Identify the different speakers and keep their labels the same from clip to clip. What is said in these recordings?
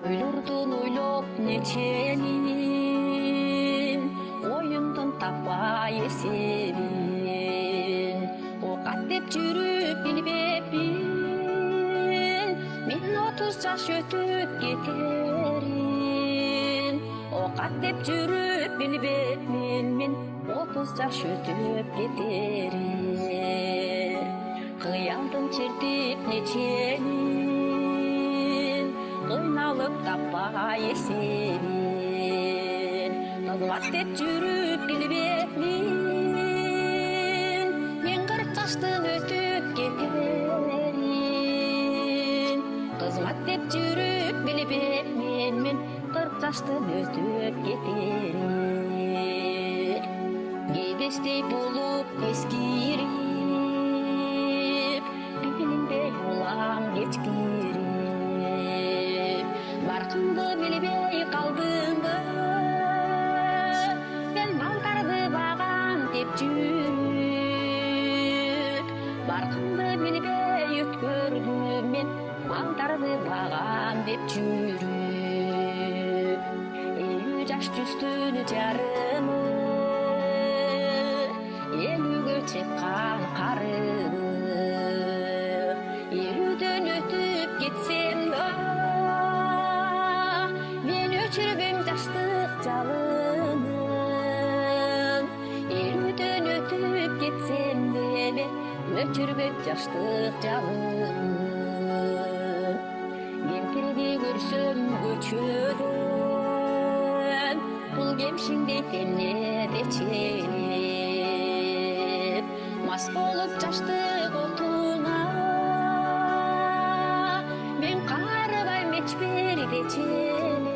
Speaker 1: Ойлордун ойлоп неченин, оюндун таппай эсебин. Окат деп жүрүп билбеппин, мен 30 жаш өтүп кетерин. Окат деп жүрүп билбепмин, мен 30 жаш өтүп кетерин. Кыялдын чертип неченин, кыйналып таппай эсебин. Кызмат деп жүрүп билбепмин, мен 40 жаштын өтүп кетерин. Кызмат деп жүрүп билбепмин, мен 40 жаштын өтүп кетерин. Кебестей болуп эскирип, билинбей улам кечкирип, баркымды билбей калдымбы, мен балдарды багам деп жүрүп. Баркымды билбей өткөрдүм мен, балдарды багам деп жүрүп. 50 жаш жүздүн жарымы, 50-гө чыккан карыбы. 50дөн өтүп кетсем да, мен өчүрбөм жаштык жалынын. 50дөн өтүп кетсем де, мен өчүрбөм жаштык жалынын. Кемпирди көрсөм көчөдөн, бул кемшиңдей эмнеде ченеп, мас болуп жаштык отуна, мен карыбайм эчбирде ченеп.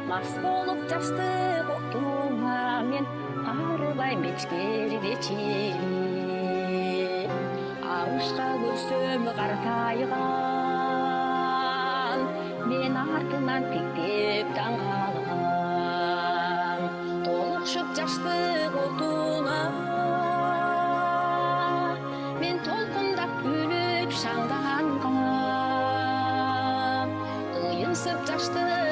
Speaker 1: Мас болуп жаштык отуна, мен карыбайм эчбирде ченеп. Абышка көрсөм картайган, мен артынан тиктеп таң калгам. Толукшуп жаштык отуна, мен толкундап күлүп шаңдангам. Кыйынсып жаштык